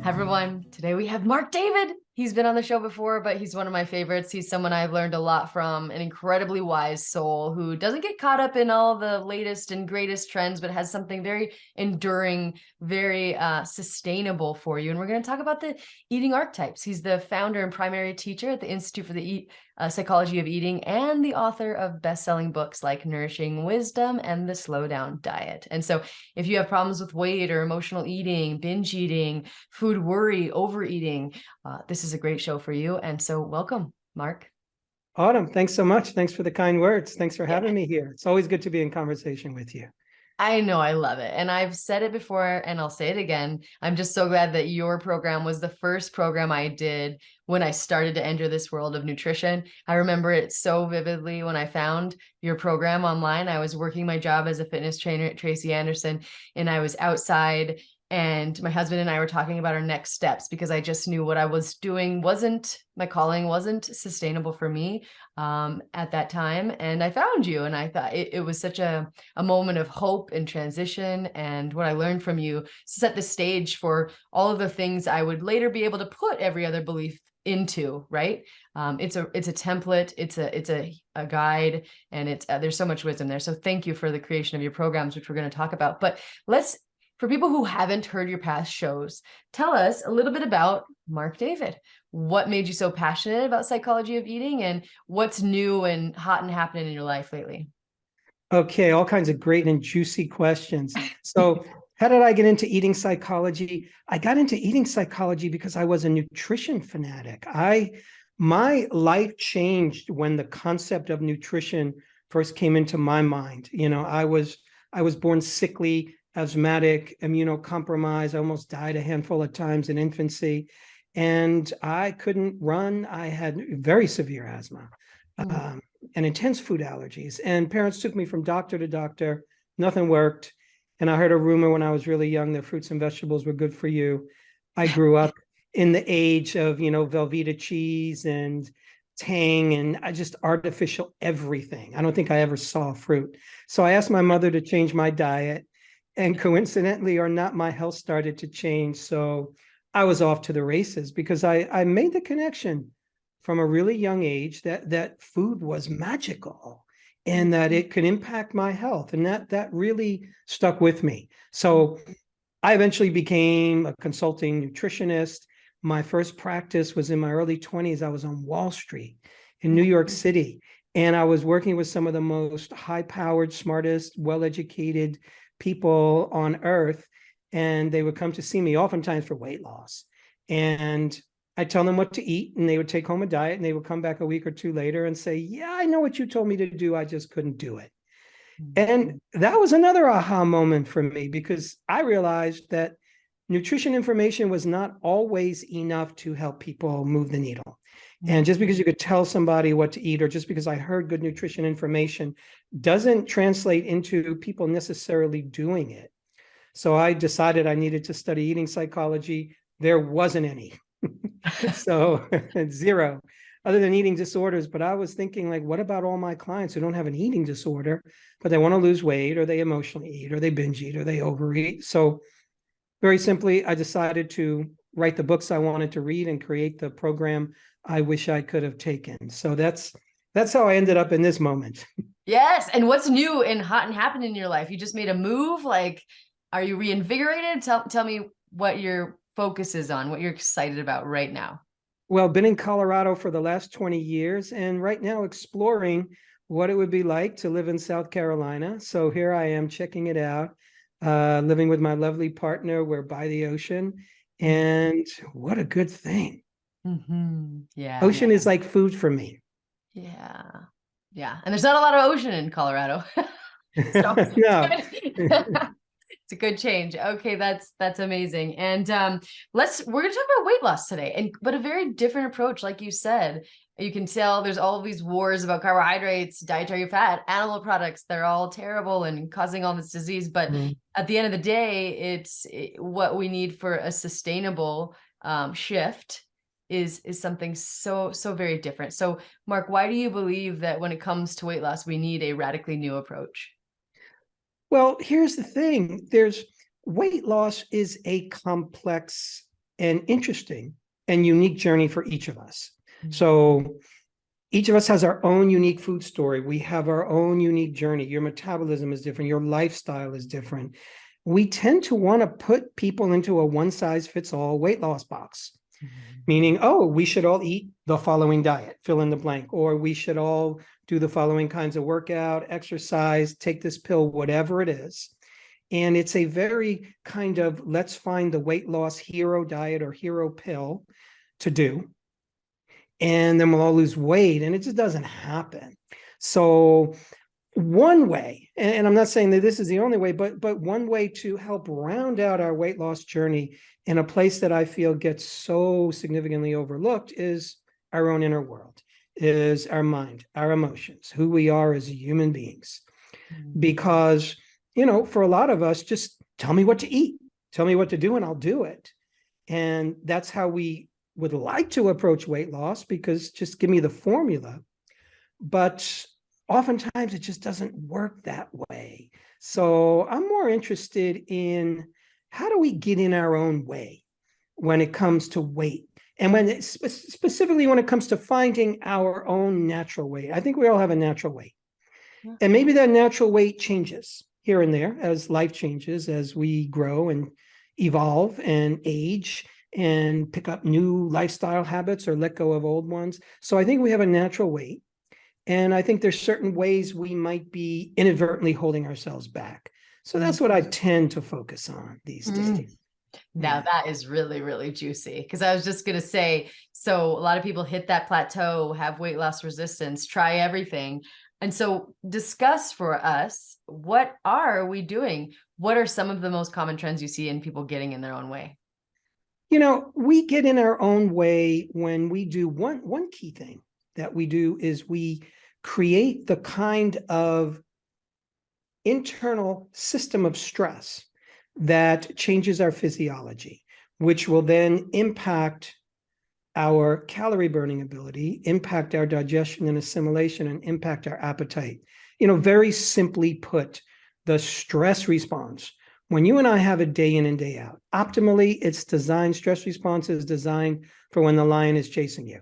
Hi, everyone. Today we have Marc David. He's been on the show before, but he's one of my favorites. He's someone I've learned a lot from, an incredibly wise soul who doesn't get caught up in all the latest and greatest trends, but has something very enduring, very sustainable for you. And we're going to talk about the eating archetypes. He's the founder and primary teacher at the Institute for the Psychology of Eating and the author of best-selling books like Nourishing Wisdom and The Slow Down Diet. And so if you have problems with weight or emotional eating, binge eating, food worry, overeating, this is a great show for you. And so welcome, Marc. Autumn, thanks so much. Thanks for the kind words. Thanks for having me here. It's always good to be in conversation with you. I know, I love it. And I've said it before and I'll say it again. I'm just so glad that your program was the first program I did when I started to enter this world of nutrition. I remember it so vividly when I found your program online. I was working my job as a fitness trainer at Tracy Anderson, and I was outside, and my husband and I were talking about our next steps because I just knew what I was doing my calling wasn't sustainable for me at that time. And I found you, and I thought it was such a moment of hope and transition. And what I learned from you set the stage for all of the things I would later be able to put every other belief into, right? It's a template, it's a guide, and there's so much wisdom there. So thank you for the creation of your programs, which we're going to talk about. But for people who haven't heard your past shows, tell us a little bit about Marc David. What made you so passionate about psychology of eating, and what's new and hot and happening in your life lately? Okay, all kinds of great and juicy questions. So how did I get into eating psychology? I got into eating psychology because I was a nutrition fanatic. My life changed when the concept of nutrition first came into my mind. You know, I was born sickly, asthmatic, immunocompromised. I almost died a handful of times in infancy, and I couldn't run. I had very severe asthma and intense food allergies. And parents took me from doctor to doctor. Nothing worked. And I heard a rumor when I was really young that fruits and vegetables were good for you. I grew up in the age of, Velveeta cheese and Tang and just artificial everything. I don't think I ever saw fruit. So I asked my mother to change my diet. And coincidentally or not, my health started to change. So I was off to the races because I made the connection from a really young age that food was magical and that it could impact my health. And that really stuck with me. So I eventually became a consulting nutritionist. My first practice was in my early 20s. I was on Wall Street in New York City. And I was working with some of the most high-powered, smartest, well-educated people on earth, and they would come to see me oftentimes for weight loss. And I tell them what to eat, and they would take home a diet, and they would come back a week or two later and say, yeah, I know what you told me to do. I just couldn't do it. And that was another aha moment for me because I realized that nutrition information was not always enough to help people move the needle. And just because you could tell somebody what to eat, or just because I heard good nutrition information, doesn't translate into people necessarily doing it. So I decided I needed to study eating psychology. There wasn't any. So zero, other than eating disorders. But I was thinking, like, what about all my clients who don't have an eating disorder, but they want to lose weight, or they emotionally eat, or they binge eat, or they overeat? So very simply, I decided to write the books I wanted to read and create the program I wish I could have taken. So that's how I ended up in this moment. Yes. And what's new and hot and happening in your life? You just made a move. Like, are you reinvigorated? Tell me what your focus is on, what you're excited about right now. Well, been in Colorado for the last 20 years, and right now exploring what it would be like to live in South Carolina. So here I am checking it out, living with my lovely partner. We're by the ocean, and what a good thing. Yeah. Ocean is like food for me. Yeah. Yeah. And there's not a lot of ocean in Colorado. So No. it's a good change. Okay, that's amazing. And we're gonna talk about weight loss today, but a very different approach. Like you said, you can tell there's all of these wars about carbohydrates, dietary fat, animal products. They're all terrible and causing all this disease. But at the end of the day, what we need for a sustainable shift is something so very different. So Marc, why do you believe that when it comes to weight loss, we need a radically new approach? Well, here's the thing. Weight loss is a complex and interesting and unique journey for each of us. So each of us has our own unique food story. We have our own unique journey. Your metabolism is different. Your lifestyle is different. We tend to want to put people into a one-size-fits-all weight loss box, meaning, oh, we should all eat the following diet, fill in the blank, or we should all do the following kinds of workout, exercise, take this pill, whatever it is. And it's a very kind of, let's find the weight loss hero diet or hero pill to do. And then we'll all lose weight, and it just doesn't happen. So one way, and I'm not saying that this is the only way, but one way to help round out our weight loss journey in a place that I feel gets so significantly overlooked is our own inner world, is our mind, our emotions, who we are as human beings. Because, for a lot of us, just tell me what to eat, tell me what to do, and I'll do it. And that's how we would like to approach weight loss, because just give me the formula. But oftentimes it just doesn't work that way. So I'm more interested in, how do we get in our own way when it comes to weight? And specifically when it comes to finding our own natural weight. I think we all have a natural weight. And maybe that natural weight changes here and there as life changes, as we grow and evolve and age and pick up new lifestyle habits or let go of old ones. So I think we have a natural weight. And I think there's certain ways we might be inadvertently holding ourselves back. So that's what I tend to focus on these days. Now that is really, really juicy, because I was just going to say, so a lot of people hit that plateau, have weight loss resistance, try everything. And so discuss for us, what are we doing? What are some of the most common trends you see in people getting in their own way? We get in our own way when we do one key thing that we do is we create the kind of internal system of stress that changes our physiology, which will then impact our calorie burning ability, impact our digestion and assimilation, and impact our appetite. Very simply put, the stress response, when you and I have a day in and day out, optimally, stress response is designed for when the lion is chasing you.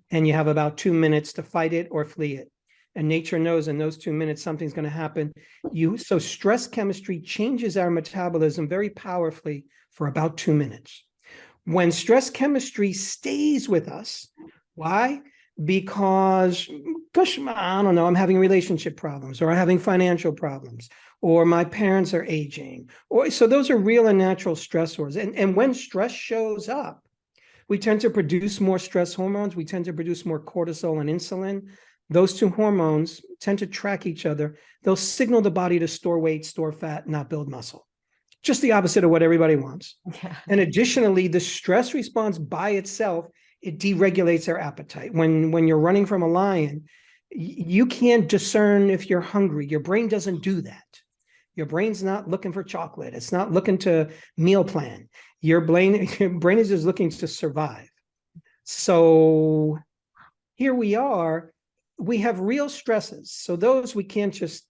And you have about 2 minutes to fight it or flee it. And nature knows in those 2 minutes, something's going to happen. So stress chemistry changes our metabolism very powerfully for about 2 minutes. When stress chemistry stays with us, why? Because, I don't know, I'm having relationship problems, or I'm having financial problems, or my parents are aging. So those are real and natural stressors. And when stress shows up, we tend to produce more stress hormones. We tend to produce more cortisol and insulin. Those two hormones tend to track each other. They'll signal the body to store weight, store fat, not build muscle. Just the opposite of what everybody wants. Yeah. And additionally, the stress response by itself, it deregulates our appetite. When you're running from a lion, you can't discern if you're hungry. Your brain doesn't do that. Your brain's not looking for chocolate. It's not looking to meal plan. Your brain is just looking to survive. So here we are. We have real stresses. So those we can't just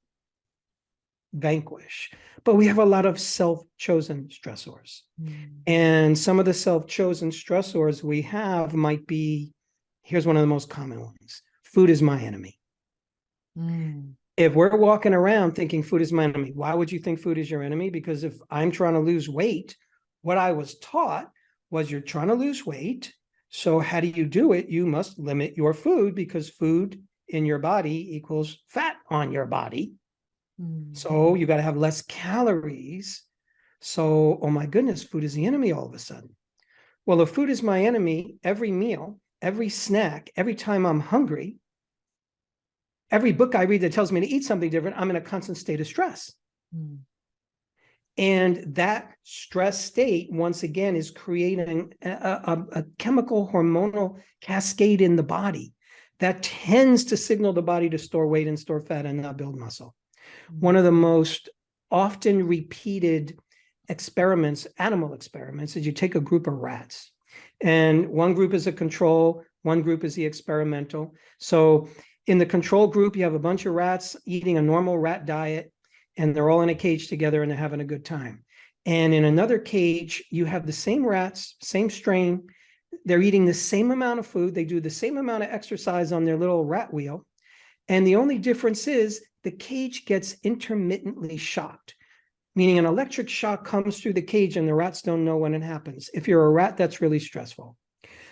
vanquish. But we have a lot of self-chosen stressors. And some of the self-chosen stressors we have might be, here's one of the most common ones. Food is my enemy. If we're walking around thinking food is my enemy, why would you think food is your enemy? Because if I'm trying to lose weight, what I was taught was you're trying to lose weight. So how do you do it? You must limit your food, because food in your body equals fat on your body. So you got to have less calories. So, oh my goodness, food is the enemy all of a sudden. Well, if food is my enemy, every meal, every snack, every time I'm hungry, every book I read that tells me to eat something different, I'm in a constant state of stress. And that stress state, once again, is creating a chemical hormonal cascade in the body that tends to signal the body to store weight and store fat and not build muscle. One of the most often repeated experiments, animal experiments, is you take a group of rats, and one group is a control, one group is the experimental. So in the control group, you have a bunch of rats eating a normal rat diet, and they're all in a cage together and they're having a good time. And in another cage, you have the same rats, same strain. They're eating the same amount of food. They do the same amount of exercise on their little rat wheel. And the only difference is the cage gets intermittently shocked, meaning an electric shock comes through the cage and the rats don't know when it happens. If you're a rat, that's really stressful.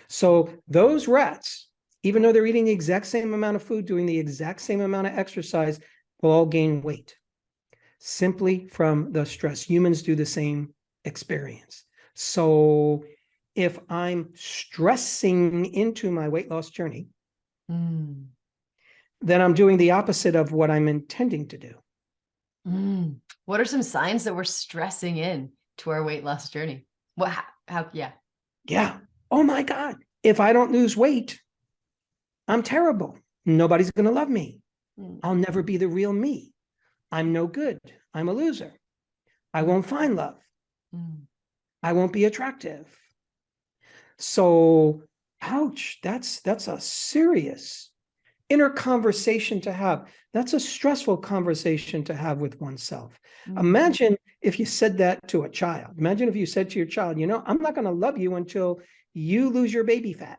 So those rats, even though they're eating the exact same amount of food, doing the exact same amount of exercise, will all gain weight simply from the stress. Humans do the same experience. So if I'm stressing into my weight loss journey, then I'm doing the opposite of what I'm intending to do. What are some signs that we're stressing in to our weight loss journey? Yeah. Oh my God. If I don't lose weight, I'm terrible. Nobody's going to love me. I'll never be the real me. I'm no good. I'm a loser. I won't find love. I won't be attractive. So, ouch, that's a serious inner conversation to have. That's a stressful conversation to have with oneself. Imagine if you said that to a child. Imagine if you said to your child, I'm not going to love you until you lose your baby fat,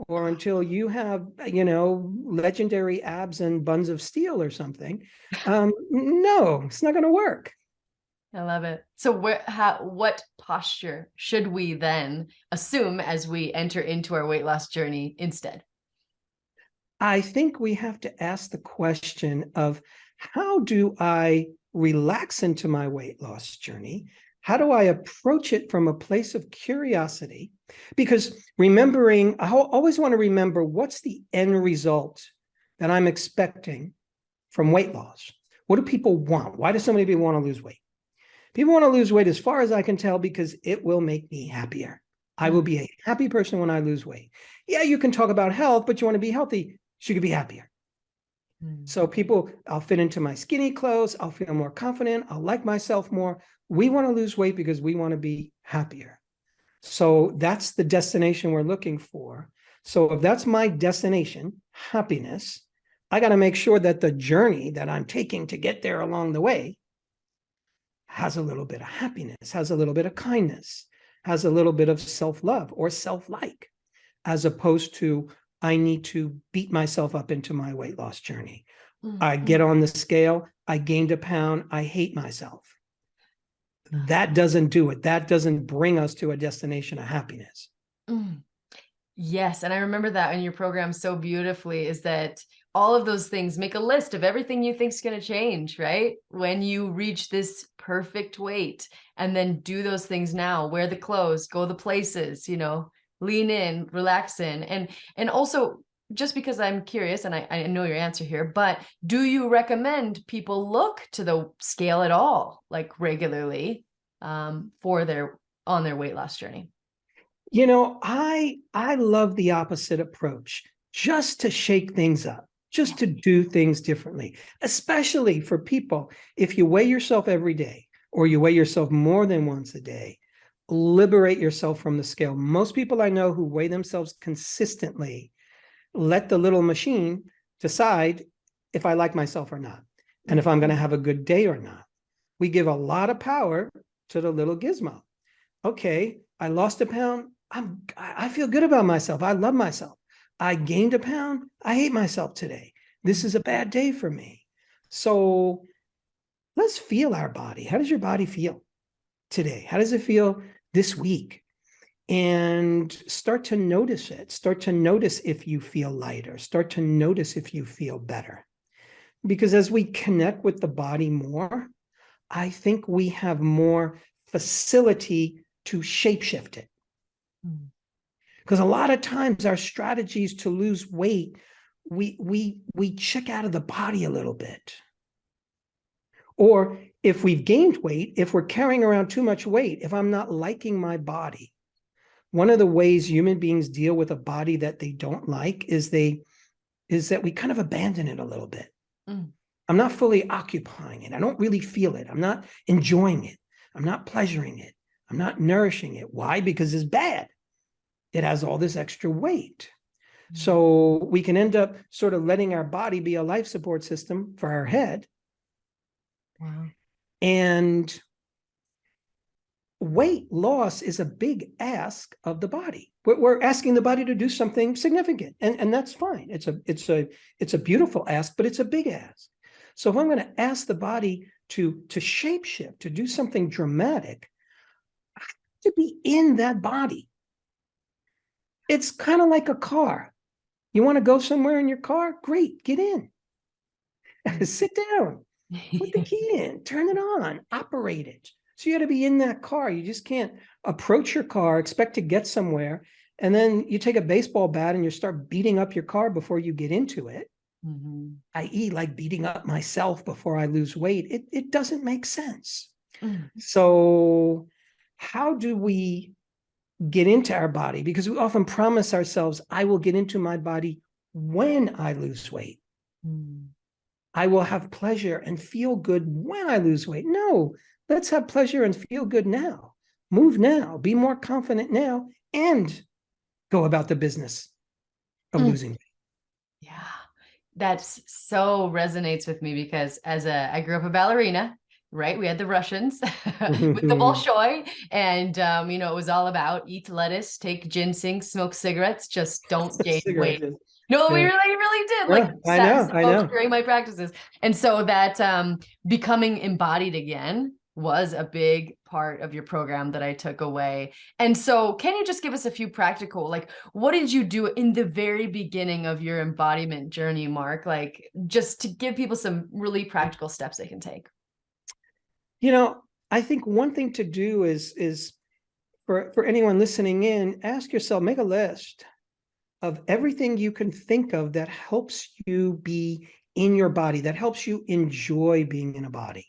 or until you have, legendary abs and buns of steel or something. No, it's not going to work. I love it. So what posture should we then assume as we enter into our weight loss journey instead? I think we have to ask the question of, how do I relax into my weight loss journey? How do I approach it from a place of curiosity? Because I always want to remember, what's the end result that I'm expecting from weight loss? What do people want? Why do so many people want to lose weight? People want to lose weight, as far as I can tell, because it will make me happier. I will be a happy person when I lose weight. Yeah, you can talk about health, but you want to be healthy, so you can be happier. So I'll fit into my skinny clothes. I'll feel more confident. I'll like myself more. We want to lose weight because we want to be happier. So that's the destination we're looking for. So if that's my destination, happiness, I got to make sure that the journey that I'm taking to get there along the way has a little bit of happiness, has a little bit of kindness, has a little bit of self-love or self-like, as opposed to, I need to beat myself up into my weight loss journey. I get on the scale, I gained a pound, I hate myself. That doesn't do it. That doesn't bring us to a destination of happiness. Yes. And I remember that in your program so beautifully, is that all of those things, make a list of everything you think is going to change, right? When you reach this perfect weight, and then do those things now, wear the clothes, go the places, lean in, relax in. And also, just because I'm curious, and I know your answer here, but do you recommend people look to the scale at all, like regularly, on their weight loss journey? I love the opposite approach, just to shake things up, just to do things differently, especially for people. If you weigh yourself every day, or you weigh yourself more than once a day, liberate yourself from the scale. Most people I know who weigh themselves consistently let the little machine decide if I like myself or not, and if I'm going to have a good day or not. We give a lot of power to the little gizmo. Okay, I lost a pound. I feel good about myself. I love myself. I gained a pound. I hate myself today. This is a bad day for me. So let's feel our body. How does your body feel today? How does it feel this week? And start to notice it. Start to notice if you feel lighter. Start to notice if you feel better. Because as we connect with the body more, I think we have more facility to shapeshift it. Because a lot of times our strategies to lose weight, we check out of the body a little bit. Or if we've gained weight, if we're carrying around too much weight, if I'm not liking my body, one of the ways human beings deal with a body that they don't like is that we kind of abandon it a little bit. I'm not fully occupying it. I don't really feel it. I'm not enjoying it. I'm not pleasuring it. I'm not nourishing it. Why? Because it's bad. It has all this extra weight. So we can end up sort of letting our body be a life support system for our head. Wow. And weight loss is a big ask of the body. We're asking the body to do something significant, and that's fine. It's a beautiful ask, but it's a big ask. So if I'm going to ask the body to shapeshift, to do something dramatic, I have to be in that body. It's kind of like a car. You want to go somewhere in your car? Great, get in. Sit down, put the key in, turn it on, operate it. So you got to be in that car. You just can't approach your car, expect to get somewhere, and then you take a baseball bat and you start beating up your car before you get into it, i.e. like beating up myself before I lose weight. It doesn't make sense. So how do we get into our body? Because we often promise ourselves, I will get into my body when I lose weight. I will have pleasure and feel good when I lose weight. No, let's have pleasure and feel good now. Move now, be more confident now, and go about the business of losing weight. Yeah, that's so resonates with me because I grew up a ballerina, right? We had the Russians with the Bolshoi, and it was all about eat lettuce, take ginseng, smoke cigarettes, just don't gain weight. No, we really did. Like I know. during my practices. And so that becoming embodied again was a big part of your program that I took away. And so can you just give us a few practical, like, what did you do in the very beginning of your embodiment journey, Marc? Like, just to give people some really practical steps they can take. I think one thing to do is for anyone listening in, ask yourself, make a list of everything you can think of that helps you be in your body, that helps you enjoy being in a body.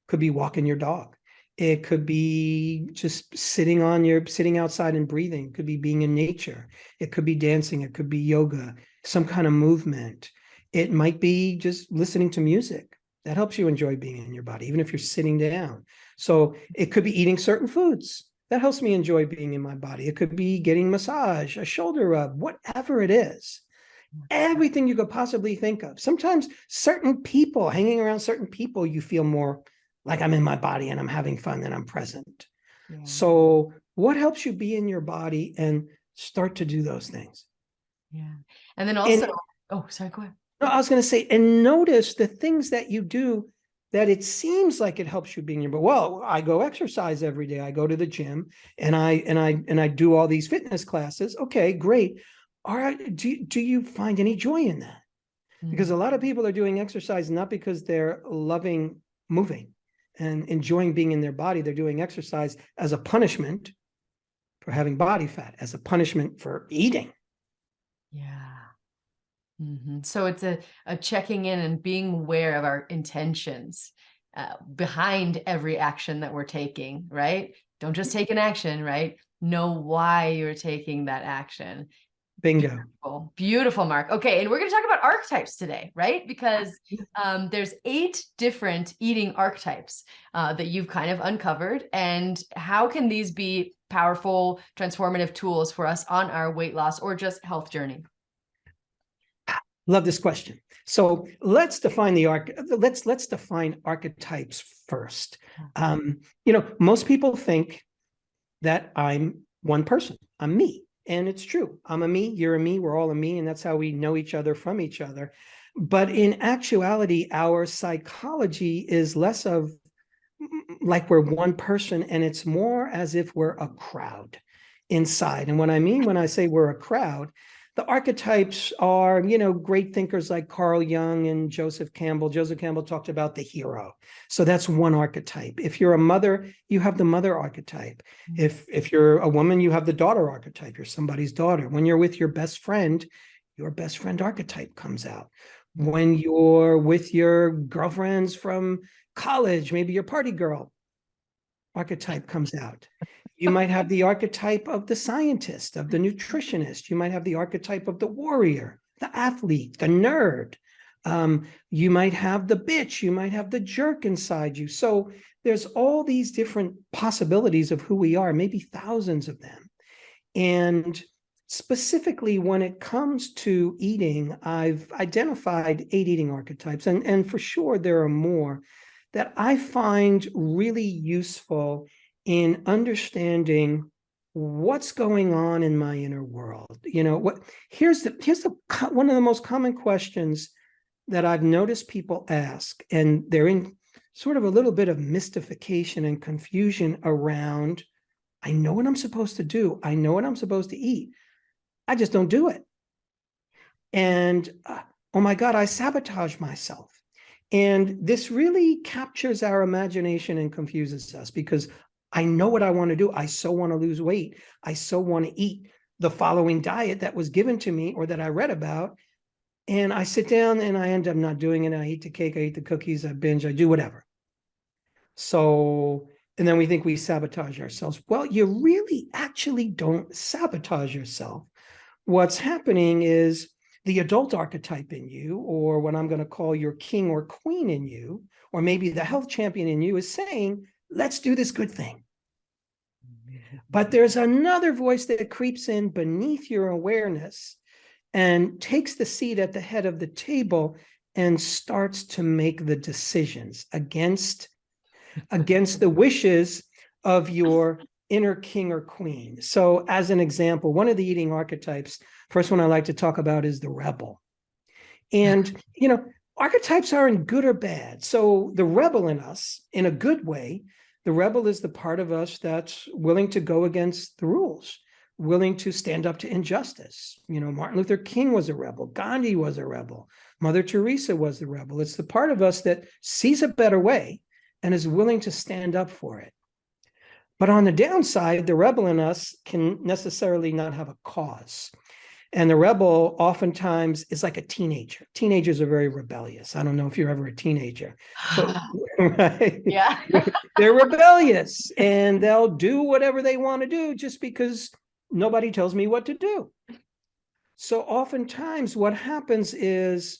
Could be walking your dog. It could be just sitting outside and breathing. It could be being in nature. It could be dancing. It could be yoga, some kind of movement. It might be just listening to music. That helps you enjoy being in your body, even if you're sitting down. So it could be eating certain foods. That helps me enjoy being in my body. It could be getting massage, a shoulder rub, whatever it is. Everything you could possibly think of. Sometimes certain people, hanging around certain people, you feel more like I'm in my body and I'm having fun and I'm present. Yeah. So what helps you be in your body and start to do those things? Yeah. And then also, sorry, go ahead. No, I was going to say, and notice the things that you do that it seems like it helps you being your, but well, I go exercise every day. I go to the gym and I do all these fitness classes. Okay, great. All right. Do you find any joy in that? Because a lot of people are doing exercise not because they're loving moving and enjoying being in their body. They're doing exercise as a punishment for having body fat, as a punishment for eating. Yeah. So it's a checking in and being aware of our intentions behind every action that we're taking, right? Don't just take an action, right? Know why you're taking that action. Bingo. Beautiful, Marc. Okay, and we're going to talk about archetypes today, right? Because there's 8 different eating archetypes that you've kind of uncovered. And how can these be powerful, transformative tools for us on our weight loss or just health journey? Love this question. So let's define let's define archetypes first. Most people think that I'm one person. I'm me. And it's true. I'm a me, you're a me, we're all a me, and that's how we know each other from each other. But in actuality, our psychology is less of like we're one person, and it's more as if we're a crowd inside. And what I mean when I say we're a crowd, the archetypes are, great thinkers like Carl Jung and Joseph Campbell. Joseph Campbell talked about the hero. So that's one archetype. If you're a mother, you have the mother archetype. If you're a woman, you have the daughter archetype. You're somebody's daughter. When you're with your best friend archetype comes out. When you're with your girlfriends from college, maybe your party girl archetype comes out. You might have the archetype of the scientist, of the nutritionist. You might have the archetype of the warrior, the athlete, the nerd. You might have the bitch. You might have the jerk inside you. So there's all these different possibilities of who we are, maybe thousands of them. And specifically when it comes to eating, I've identified 8 eating archetypes. And for sure, there are more that I find really useful in understanding what's going on in my inner world. Here's one of the most common questions that I've noticed people ask, and they're in sort of a little bit of mystification and confusion around, I know what I'm supposed to do. I know what I'm supposed to eat. I just don't do it. And oh my God, I sabotage myself. And this really captures our imagination and confuses us, because I know what I want to do. I so want to lose weight. I so want to eat the following diet that was given to me or that I read about. And I sit down and I end up not doing it. I eat the cake, I eat the cookies, I binge, I do whatever. So, and then we think we sabotage ourselves. Well, you really actually don't sabotage yourself. What's happening is the adult archetype in you, or what I'm going to call your king or queen in you, or maybe the health champion in you, is saying, let's do this good thing. But there's another voice that creeps in beneath your awareness and takes the seat at the head of the table and starts to make the decisions against the wishes of your inner king or queen. So as an example, one of the eating archetypes, first one I like to talk about is the rebel. And, archetypes aren't good or bad. So the rebel in us, in a good way, the rebel is the part of us that's willing to go against the rules, willing to stand up to injustice. Martin Luther King was a rebel. Gandhi was a rebel. Mother Teresa was the rebel. It's the part of us that sees a better way and is willing to stand up for it. But on the downside, the rebel in us can necessarily not have a cause. And the rebel oftentimes is like a teenager. Teenagers are very rebellious. I don't know if you're ever a teenager. But, right? Yeah. They're rebellious and they'll do whatever they want to do just because nobody tells me what to do. So oftentimes what happens is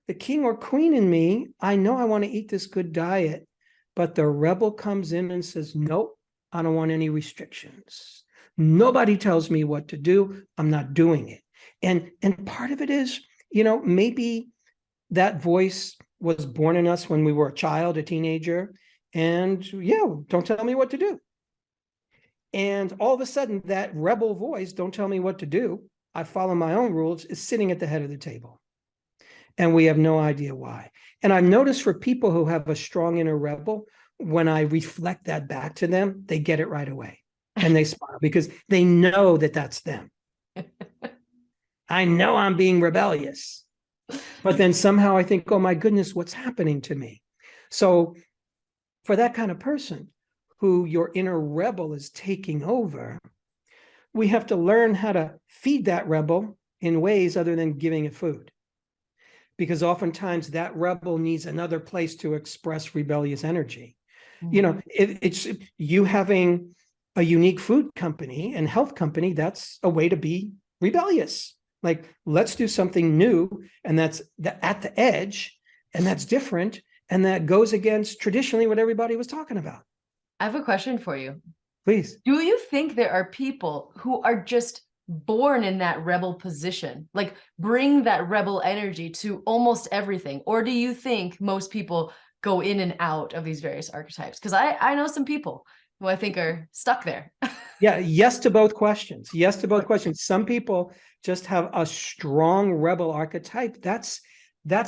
the king or queen in me, I know I want to eat this good diet, but the rebel comes in and says, nope, I don't want any restrictions. Nobody tells me what to do. I'm not doing it. And part of it is, maybe that voice was born in us when we were a child, a teenager, and don't tell me what to do. And all of a sudden, that rebel voice, don't tell me what to do, I follow my own rules, is sitting at the head of the table. And we have no idea why. And I've noticed for people who have a strong inner rebel, when I reflect that back to them, they get it right away. And they smile because they know that that's them. I know I'm being rebellious. But then somehow I think, oh my goodness, what's happening to me? So for that kind of person who your inner rebel is taking over, we have to learn how to feed that rebel in ways other than giving it food. Because oftentimes that rebel needs another place to express rebellious energy. Mm-hmm. It's you having a unique food company and health company, that's a way to be rebellious. Like, let's do something new, and that's at the edge, and that's different, and that goes against traditionally what everybody was talking about. I have a question for you. Please. Do you think there are people who are just born in that rebel position, like bring that rebel energy to almost everything? Or do you think most people go in and out of these various archetypes? Because I know some people who I think are stuck there. Yeah, yes to both questions. Yes to both questions. Some people just have a strong rebel archetype. That's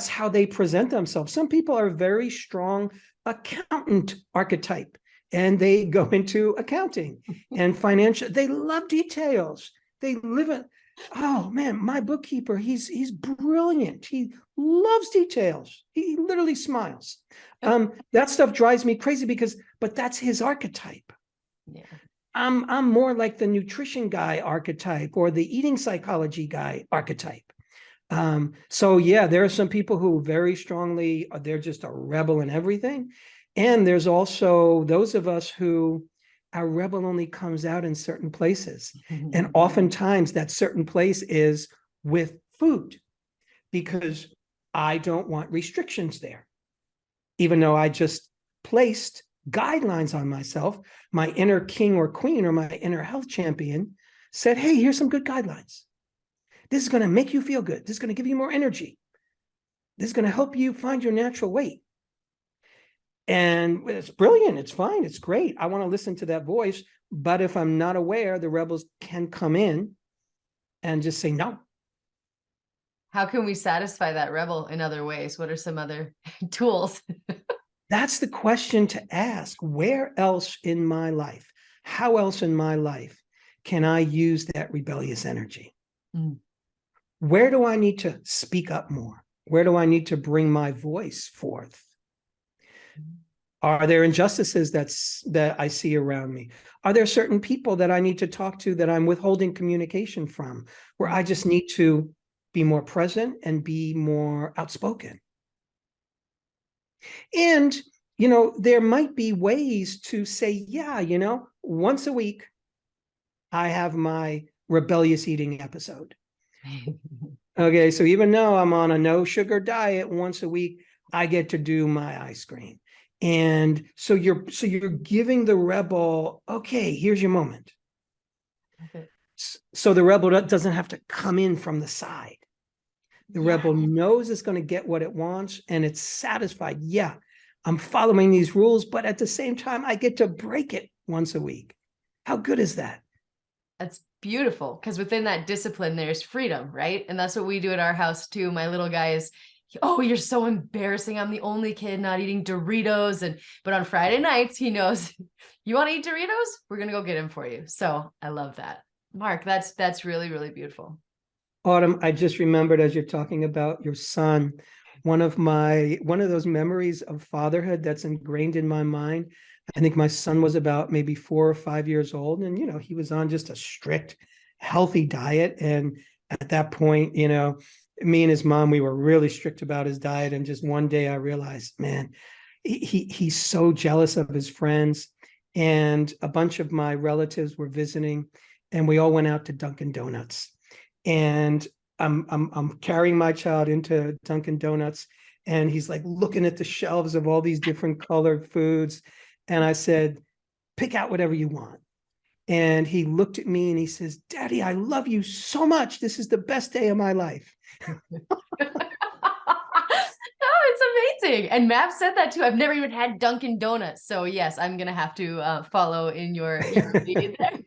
how they present themselves. Some people are very strong accountant archetype, and they go into accounting and financial. They love details. They live in, oh man, my bookkeeper, he's brilliant. He loves details. He literally smiles. That stuff drives me crazy but that's his archetype. Yeah. I'm more like the nutrition guy archetype or the eating psychology guy archetype. So yeah, there are some people who very strongly, they're just a rebel in everything. And there's also those of us who our rebel only comes out in certain places. And oftentimes that certain place is with food, because I don't want restrictions there. Even though I just placed guidelines on myself, my inner king or queen or my inner health champion said, hey, here's some good guidelines. This is going to make you feel good. This is going to give you more energy. This is going to help you find your natural weight. And it's brilliant. It's fine. It's great. I want to listen to that voice. But if I'm not aware, the rebels can come in and just say no. How can we satisfy that rebel in other ways? What are some other tools? That's the question to ask. Where else in my life, how else in my life can I use that rebellious energy? Mm. Where do I need to speak up more? Where do I need to bring my voice forth? Are there injustices that I see around me? Are there certain people that I need to talk to that I'm withholding communication from, where I just need to be more present and be more outspoken? And, there might be ways to say, yeah, once a week, I have my rebellious eating episode. Okay, so even though I'm on a no sugar diet, once a week, I get to do my ice cream. And so you're giving the rebel, okay, here's your moment. Okay. So the rebel doesn't have to come in from the side. The rebel knows it's going to get what it wants and it's satisfied. Yeah, I'm following these rules, but at the same time, I get to break it once a week. How good is that? That's beautiful, because within that discipline, there's freedom, right? And that's what we do at our house too. My little guy is, oh, you're so embarrassing. I'm the only kid not eating Doritos. But on Friday nights, he knows, you want to eat Doritos? We're going to go get him for you. So I love that. Mark, that's really, really beautiful. Autumn, I just remembered as you're talking about your son, one of those memories of fatherhood that's ingrained in my mind. I think my son was about maybe 4 or 5 years old, and he was on just a strict, healthy diet. And at that point, me and his mom, we were really strict about his diet. And just one day, I realized, man, he's so jealous of his friends. And a bunch of my relatives were visiting, and we all went out to Dunkin' Donuts. And I'm carrying my child into Dunkin' Donuts, and he's like looking at the shelves of all these different colored foods. And I said, pick out whatever you want. And he looked at me and he says, Daddy, I love you so much. This is the best day of my life. Oh, it's amazing. And Mav said that too. I've never even had Dunkin' Donuts. So yes, I'm going to have to follow in your lead there,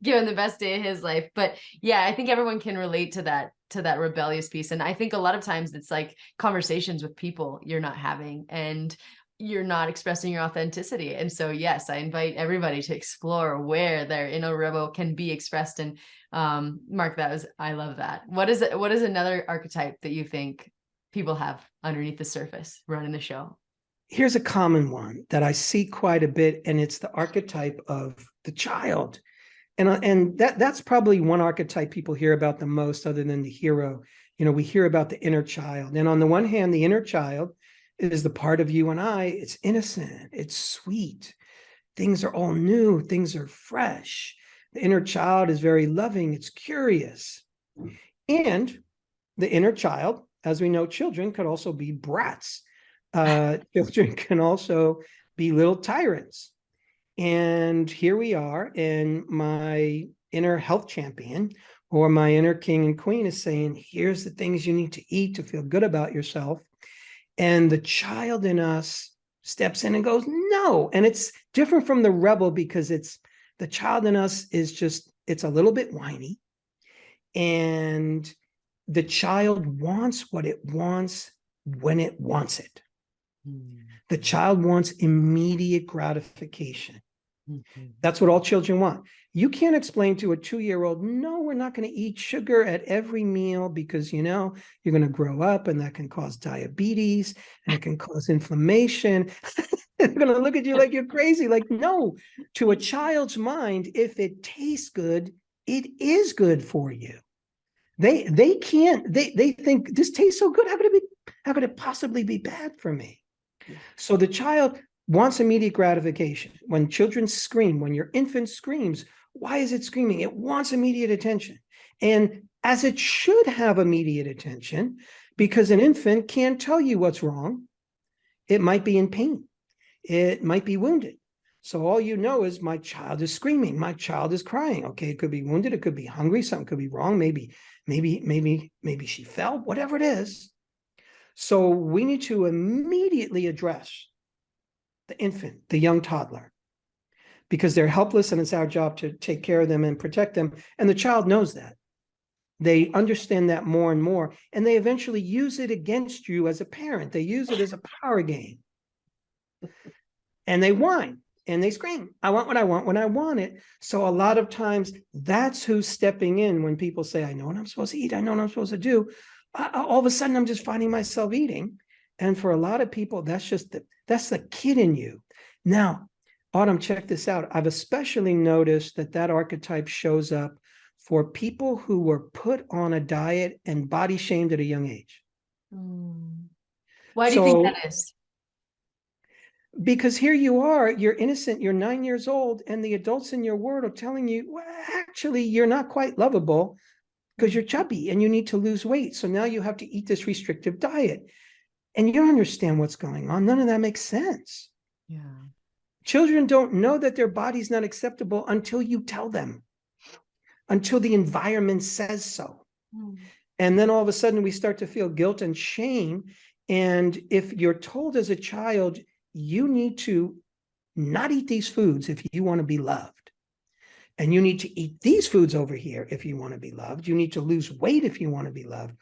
given the best day of his life. But yeah, I think everyone can relate to that rebellious piece. And I think a lot of times it's like conversations with people you're not having, and you're not expressing your authenticity. And so, yes, I invite everybody to explore where their inner rebel can be expressed. And Mark, I love that. What is another archetype that you think people have underneath the surface running the show? Here's a common one that I see quite a bit, and it's the archetype of the child. And that's probably one archetype people hear about the most, other than the hero. We hear about the inner child. And on the one hand, the inner child is the part of you and I. It's innocent, it's sweet. Things are all new, things are fresh. The inner child is very loving, it's curious. And the inner child, as we know, children could also be brats. Children can also be little tyrants. And here we are, and my inner health champion or my inner king and queen is saying, here's the things you need to eat to feel good about yourself. And the child in us steps in and goes, no. And it's different from the rebel, because the child in us is just, it's a little bit whiny. And the child wants what it wants when it wants it. The child wants immediate gratification. That's what all children want. You can't explain to a 2-year-old, no, we're not going to eat sugar at every meal because, you're going to grow up and that can cause diabetes and it can cause inflammation. They're going to look at you like you're crazy. Like, no, to a child's mind, if it tastes good, it is good for you. They think this tastes so good. How could it possibly be bad for me? So the child wants immediate gratification. When children scream, when your infant screams, why is it screaming? It wants immediate attention. And as it should have immediate attention, because an infant can't tell you what's wrong. It might be in pain. It might be wounded. So all you know is my child is screaming. My child is crying. Okay, it could be wounded. It could be hungry. Something could be wrong. Maybe she fell, whatever it is. So we need to immediately address the infant, the young toddler, because they're helpless and it's our job to take care of them and protect them. And the child knows that. They understand that more and more, and they eventually use it against you as a parent. They use it as a power game. And they whine and they scream, I want what I want when I want it. So a lot of times that's who's stepping in when people say, I know what I'm supposed to eat. I know what I'm supposed to do. All of a sudden, I'm just finding myself eating. And for a lot of people, that's the kid in you. Now, Autumn, check this out. I've especially noticed that archetype shows up for people who were put on a diet and body shamed at a young age. Why do you think that is? Because here you are, you're innocent, you're 9 years old, and the adults in your world are telling you, well, actually, you're not quite lovable because you're chubby and you need to lose weight. So now you have to eat this restrictive diet. And you don't understand what's going on. None of that makes sense. Yeah. Children don't know that their body's not acceptable until you tell them, until the environment says so. And then all of a sudden we start to feel guilt and shame. And if you're told as a child, you need to not eat these foods if you want to be loved, and you need to eat these foods over here if you want to be loved, you need to lose weight if you want to be loved.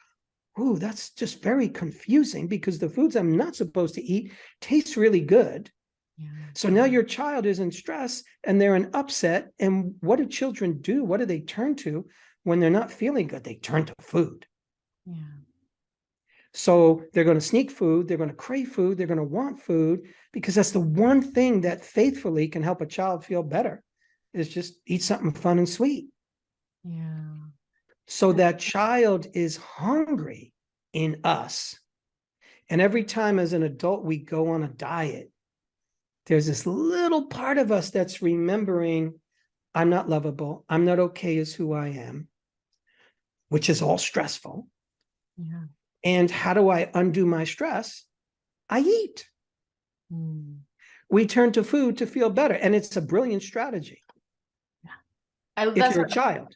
Ooh, that's just very confusing, because the foods I'm not supposed to eat taste really good. Yeah. So now your child is in stress and they're in upset. And what do children do? What do they turn to when they're not feeling good? They turn to food. Yeah. So they're going to sneak food. They're going to crave food. They're going to want food, because that's the one thing that faithfully can help a child feel better, is just eat something fun and sweet. Yeah. So that child is hungry in us. And every time as an adult we go on a diet, there's this little part of us that's remembering, I'm not lovable. I'm not okay as who I am, which is all stressful. Yeah. And how do I undo my stress? I eat. We turn to food to feel better. And it's a brilliant strategy. Yeah. If you're a child.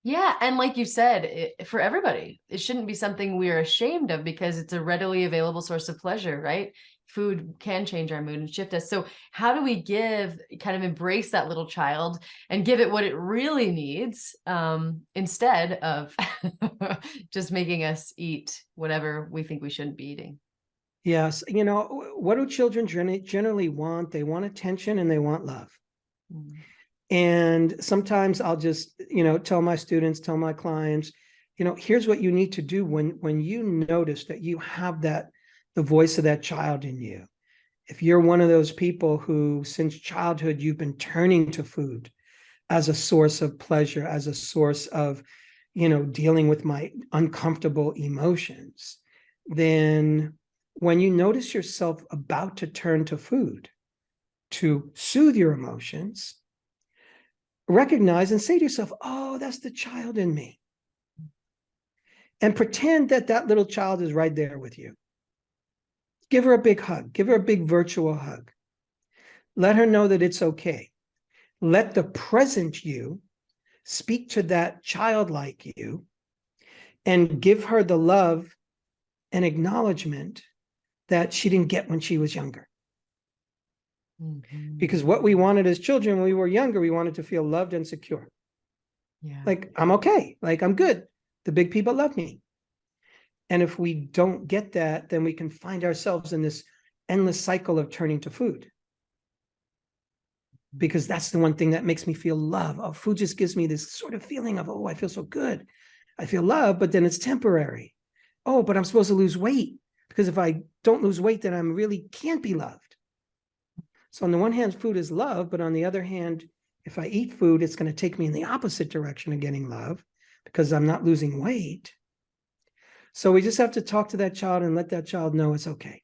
Yeah. And like you said, for everybody, it shouldn't be something we're ashamed of, because it's a readily available source of pleasure, right? Food can change our mood and shift us. So how do we kind of embrace that little child and give it what it really needs, instead of just making us eat whatever we think we shouldn't be eating? Yes. What do children generally want? They want attention and they want love. And sometimes I'll just, tell my students, tell my clients, here's what you need to do when you notice that you have the voice of that child in you. If you're one of those people who, since childhood, you've been turning to food as a source of pleasure, as a source of, dealing with my uncomfortable emotions, then when you notice yourself about to turn to food to soothe your emotions, recognize and say to yourself, oh, that's the child in me. And pretend that little child is right there with you. Give her a big hug. Give her a big virtual hug. Let her know that it's okay. Let the present you speak to that childlike you, and give her the love and acknowledgement that she didn't get when she was younger. Mm-hmm. Because what we wanted as children when we were younger, we wanted to feel loved and secure. Yeah. Like, I'm okay. Like, I'm good. The big people love me. And if we don't get that, then we can find ourselves in this endless cycle of turning to food. Because that's the one thing that makes me feel love. Oh, food just gives me this sort of feeling of, oh, I feel so good. I feel love, but then it's temporary. Oh, but I'm supposed to lose weight, because if I don't lose weight, then I really can't be loved. So on the one hand, food is love, but on the other hand, if I eat food, it's going to take me in the opposite direction of getting love, because I'm not losing weight. So we just have to talk to that child and let that child know it's okay.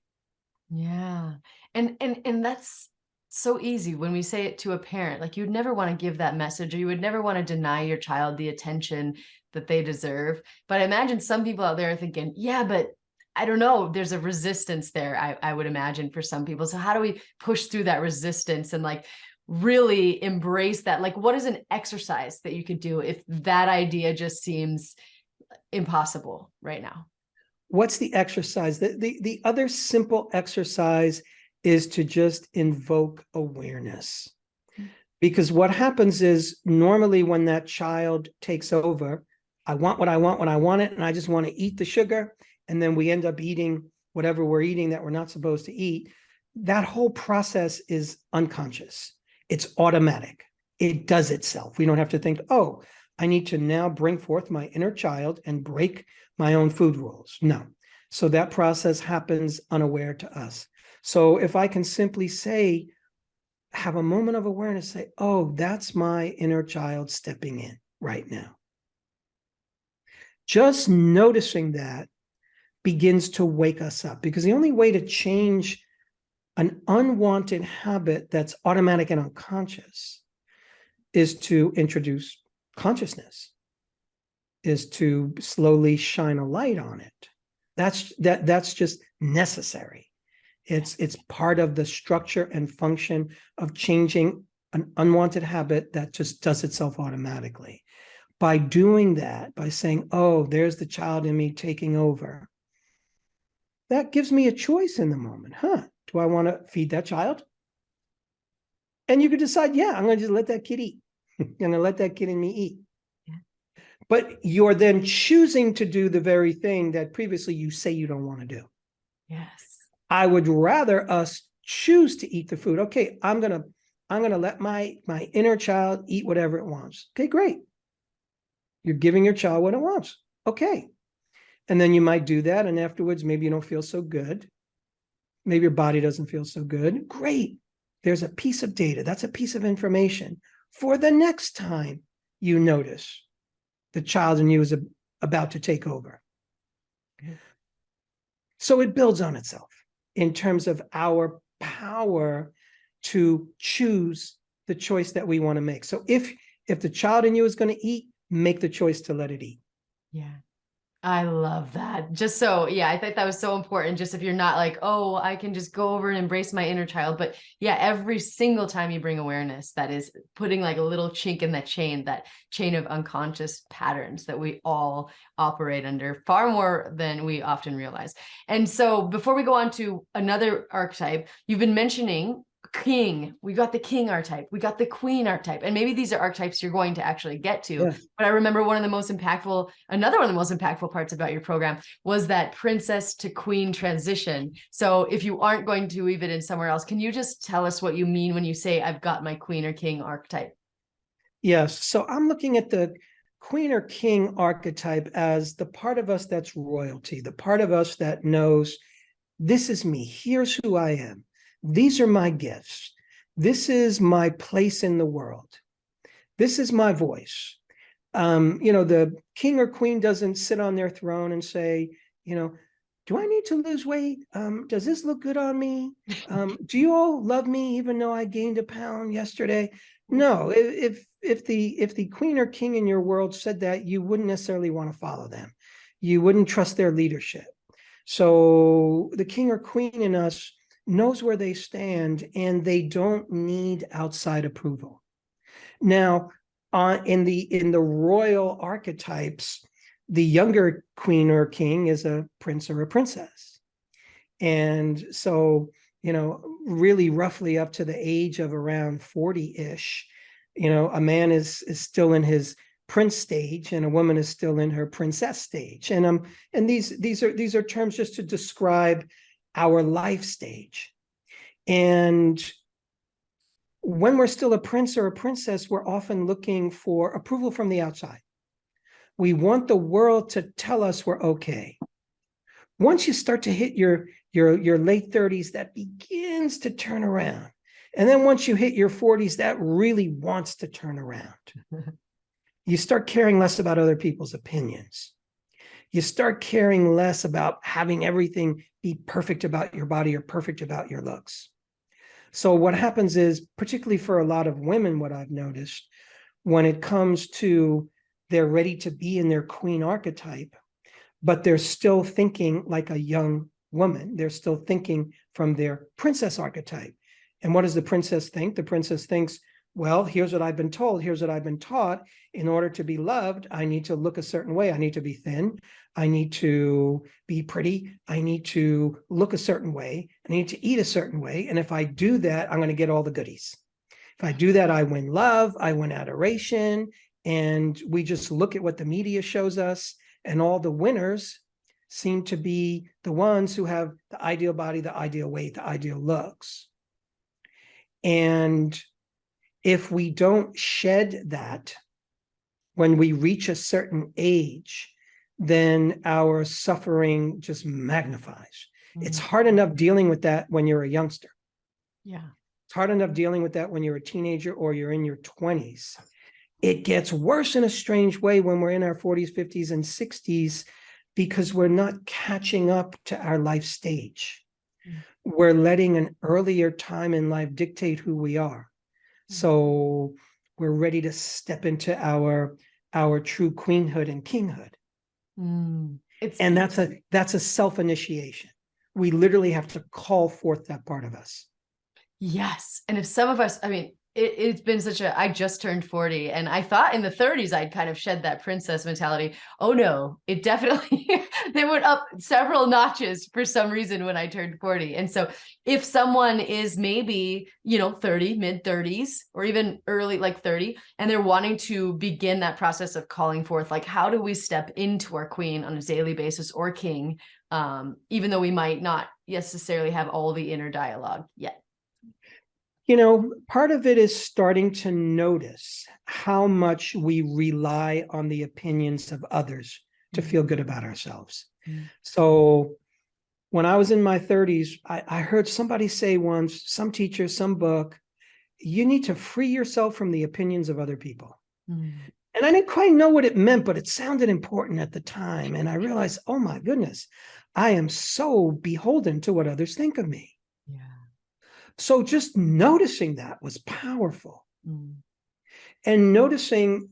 Yeah. And that's so easy when we say it to a parent. Like, you'd never want to give that message, or you would never want to deny your child the attention that they deserve. But I imagine some people out there are thinking, yeah, but I don't know, there's a resistance there, I would imagine, for some people. So how do we push through that resistance and like really embrace that? Like, what is an exercise that you could do if that idea just seems impossible right now? What's the exercise? The other simple exercise is to just invoke awareness. Because what happens is normally when that child takes over, I want what I want when I want it, and I just want to eat the sugar, and then we end up eating whatever we're eating that we're not supposed to eat. That whole process is unconscious. It's automatic. It does itself. We don't have to think, oh, I need to now bring forth my inner child and break my own food rules. No. So that process happens unaware to us. So if I can simply say, have a moment of awareness, say, oh, that's my inner child stepping in right now. Just noticing that begins to wake us up, because the only way to change an unwanted habit that's automatic and unconscious is to introduce consciousness, is to slowly shine a light on it. That's just necessary. It's part of the structure and function of changing an unwanted habit that just does itself automatically. By doing that, by saying, oh, there's the child in me taking over, that gives me a choice in the moment. Do I want to feed that child? And you could decide, yeah, I'm going to just let that kid eat. I'm going to let that kid in me eat. Yeah. But you're then choosing to do the very thing that previously you say you don't want to do. Yes. I would rather us choose to eat the food. Okay, I'm gonna let my inner child eat whatever it wants. Okay, great. You're giving your child what it wants. Okay. And then you might do that, and afterwards, maybe you don't feel so good. Maybe your body doesn't feel so good. Great. There's a piece of data. That's a piece of information for the next time you notice the child in you is about to take over. So it builds on itself in terms of our power to choose the choice that we want to make. So if the child in you is going to eat, make the choice to let it eat. Yeah. I love that. Just so, yeah, I think that was so important. Just if you're not like, oh, I can just go over and embrace my inner child. But yeah, every single time you bring awareness, that is putting like a little chink in that chain of unconscious patterns that we all operate under far more than we often realize. And so before we go on to another archetype, you've been mentioning king. We got the king archetype. We got the queen archetype. And maybe these are archetypes you're going to actually get to. Yes. But I remember another one of the most impactful parts about your program was that princess to queen transition. So if you aren't going to weave it in somewhere else, can you just tell us what you mean when you say I've got my queen or king archetype? Yes. So I'm looking at the queen or king archetype as the part of us that's royalty, the part of us that knows this is me. Here's who I am. These are my gifts. This is my place in the world. This is my voice. The king or queen doesn't sit on their throne and say, do I need to lose weight? Does this look good on me? Do you all love me even though I gained a pound yesterday? No, if the queen or king in your world said that, you wouldn't necessarily want to follow them. You wouldn't trust their leadership. So the king or queen in us knows where they stand, and they don't need outside approval. Now, in the royal archetypes, the younger queen or king is a prince or a princess. And so, really roughly up to the age of around 40-ish, a man is still in his prince stage and a woman is still in her princess stage. And these are terms just to describe our life stage. And when we're still a prince or a princess, we're often looking for approval from the outside. We want the world to tell us we're okay. Once you start to hit your late 30s, that begins to turn around. And then once you hit your 40s, that really wants to turn around. You start caring less about other people's opinions. You start caring less about having everything be perfect about your body or perfect about your looks. So what happens is, particularly for a lot of women, what I've noticed, when it comes to they're ready to be in their queen archetype, but they're still thinking like a young woman. They're still thinking from their princess archetype. And what does the princess think? The princess thinks, well, here's what I've been told. Here's what I've been taught. In order to be loved, I need to look a certain way. I need to be thin. I need to be pretty. I need to look a certain way. I need to eat a certain way. And if I do that, I'm going to get all the goodies. If I do that, I win love, I win adoration. And we just look at what the media shows us, and all the winners seem to be the ones who have the ideal body, the ideal weight, the ideal looks. And if we don't shed that when we reach a certain age, then our suffering just magnifies. It's hard enough dealing with that when you're a youngster. Yeah. It's hard enough dealing with that when you're a teenager or you're in your 20s. It gets worse in a strange way when we're in our 40s, 50s, and 60s, because we're not catching up to our life stage. We're letting an earlier time in life dictate who we are. So we're ready to step into our true queenhood and kinghood. And that's a self-initiation. We literally have to call forth that part of us. Yes. And if some of us, I mean, it's been I just turned 40, and I thought in the 30s, I'd kind of shed that princess mentality. Oh no, it definitely, they went up several notches for some reason when I turned 40. And so if someone is maybe, 30, mid 30s, or even early, like 30, and they're wanting to begin that process of calling forth, like, how do we step into our queen on a daily basis, or king, even though we might not necessarily have all the inner dialogue yet? Part of it is starting to notice how much we rely on the opinions of others to feel good about ourselves. So when I was in my 30s, I heard somebody say once, some teacher, some book, you need to free yourself from the opinions of other people. And I didn't quite know what it meant, but it sounded important at the time. And I realized, oh my goodness, I am so beholden to what others think of me. Yeah. So just noticing that was powerful. And noticing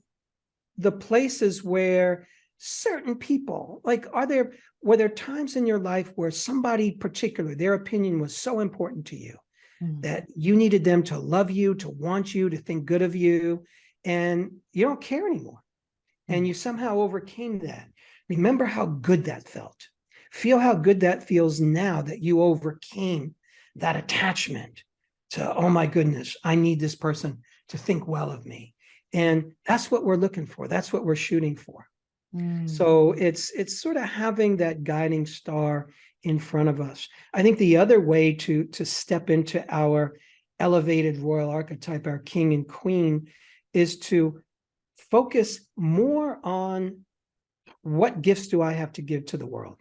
the places where certain people, like, were there times in your life where somebody particular, their opinion was so important to you that you needed them to love you, to want you, to think good of you, and you don't care anymore. And you somehow overcame that. Remember how good that felt. Feel how good that feels now that you overcame that attachment to, oh my goodness, I need this person to think well of me. And that's what we're looking for. That's what we're shooting for. So it's sort of having that guiding star in front of us. I think the other way to step into our elevated royal archetype, our king and queen, is to focus more on what gifts do I have to give to the world.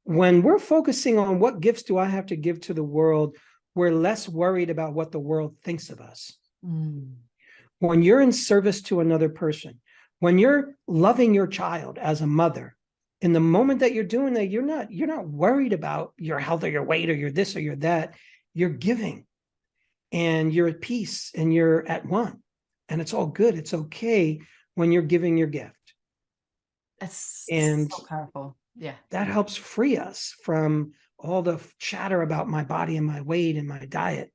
When we're focusing on what gifts do I have to give to the world, we're less worried about what the world thinks of us. When you're in service to another person, when you're loving your child as a mother, in the moment that you're doing that, you're not worried about your health or your weight or your this or your that. You're giving, and you're at peace, and you're at one, and it's all good. It's okay when you're giving your gift. That's and so powerful. Yeah. That helps free us from all the chatter about my body and my weight and my diet.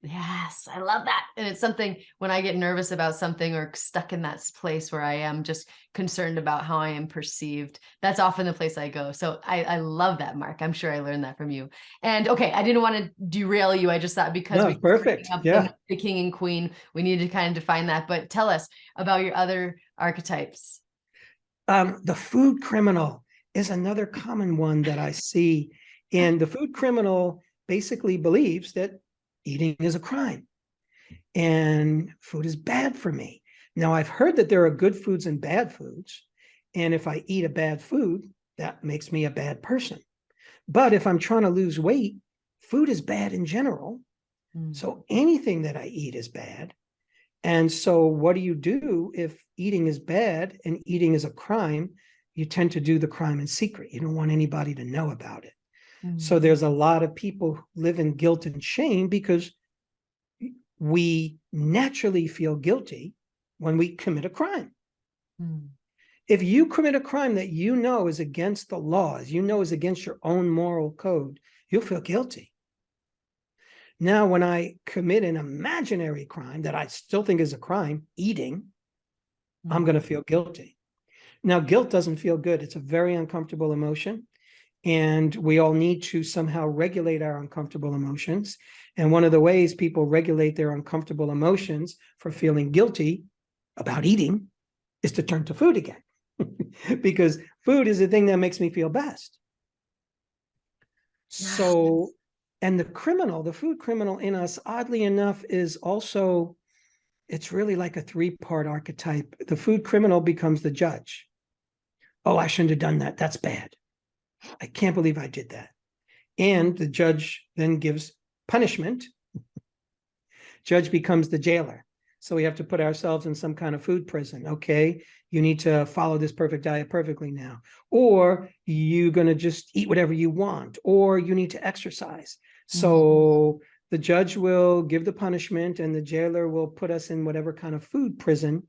Yes, I love that. And it's something when I get nervous about something or stuck in that place where I am just concerned about how I am perceived, that's often the place I go. So I love that, Marc. I'm sure I learned that from you. And okay, I didn't want to derail you. I just thought because we perfect. Yeah. the king and queen, we need to kind of define that. But tell us about your other archetypes. The food criminal is another common one that I see. And the food criminal basically believes that eating is a crime and food is bad for me. Now, I've heard that there are good foods and bad foods. And if I eat a bad food, that makes me a bad person. But if I'm trying to lose weight, food is bad in general. So anything that I eat is bad. And so what do you do if eating is bad and eating is a crime? You tend to do the crime in secret. You don't want anybody to know about it. So there's a lot of people who live in guilt and shame because we naturally feel guilty when we commit a crime. If you commit a crime that you know is against the laws, you know is against your own moral code, you'll feel guilty. Now, when I commit an imaginary crime that I still think is a crime, eating, I'm going to feel guilty. Now, guilt doesn't feel good. It's a very uncomfortable emotion. And we all need to somehow regulate our uncomfortable emotions. And one of the ways people regulate their uncomfortable emotions for feeling guilty about eating is to turn to food again. Because food is the thing that makes me feel best. So, and the food criminal in us, oddly enough, is also, it's really like a three-part archetype. The food criminal becomes the judge. Oh, I shouldn't have done that. That's bad. I can't believe I did that. And the judge then gives punishment. Judge becomes the jailer. So we have to put ourselves in some kind of food prison. Okay, you need to follow this perfect diet perfectly now. Or you're going to just eat whatever you want. Or you need to exercise. So the judge will give the punishment and the jailer will put us in whatever kind of food prison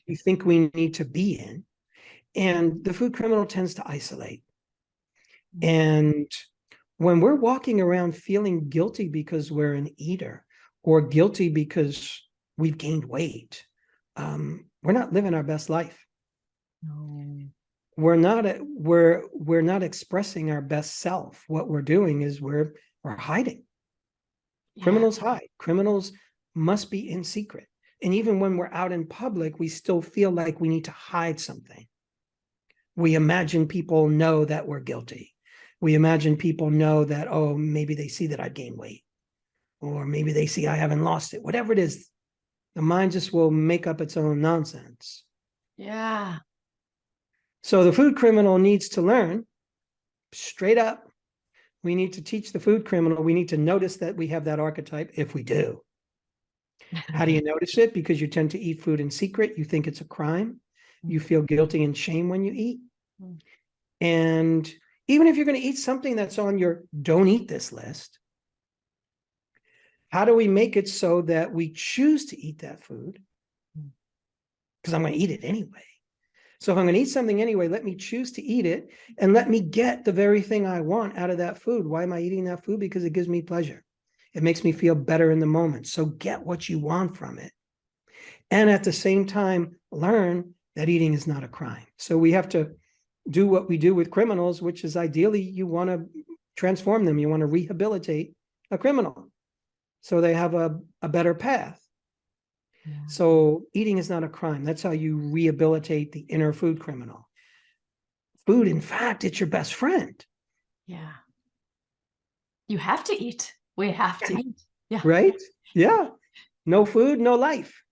we think we need to be in. And the food criminal tends to isolate. And when we're walking around feeling guilty because we're an eater or guilty because we've gained weight, we're not living our best life. No. We're not expressing our best self. What we're doing is we're hiding. Yeah. Criminals hide. Criminals must be in secret. And even when we're out in public, we still feel like we need to hide something. We imagine people know that we're guilty. We imagine people know that, oh, maybe they see that I gained weight, or maybe they see I haven't lost it. Whatever it is, the mind just will make up its own nonsense. Yeah. So the food criminal needs to learn straight up. We need to teach the food criminal. We need to notice that we have that archetype if we do. How do you notice it? Because you tend to eat food in secret. You think it's a crime. You feel guilty and shame when you eat. And even if you're going to eat something that's on your don't eat this list, how do we make it so that we choose to eat that food? Because I'm going to eat it anyway. So if I'm going to eat something anyway, let me choose to eat it and let me get the very thing I want out of that food. Why am I eating that food? Because it gives me pleasure. It makes me feel better in the moment. So get what you want from it. And at the same time, learn that eating is not a crime. So we have to do what we do with criminals, which is ideally you want to transform them. You want to rehabilitate a criminal so they have a better path. Yeah. So eating is not a crime. That's how you rehabilitate the inner food criminal. Food, in fact, it's your best friend. Yeah. You have to eat. We have to eat. Yeah. Right? Yeah. No food, no life.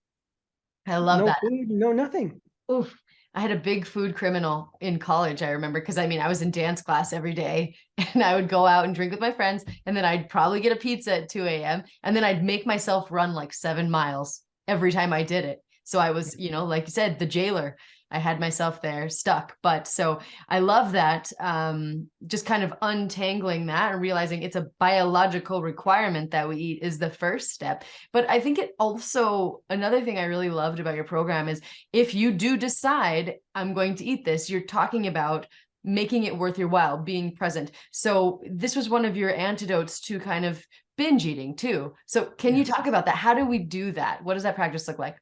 I love that. No food, no nothing. Oof. I had a big food criminal in college, I remember, because I mean, I was in dance class every day and I would go out and drink with my friends. And then I'd probably get a pizza at 2 a.m. And then I'd make myself run like 7 miles every time I did it. So I was, you know, like you said, the jailer. I had myself there stuck. But so I love that, just kind of untangling that and realizing it's a biological requirement that we eat is the first step. But I think it also, another thing I really loved about your program is if you do decide I'm going to eat this, you're talking about making it worth your while, being present. So this was one of your antidotes to kind of binge eating too. So can you talk about that? How do we do that? What does that practice look like?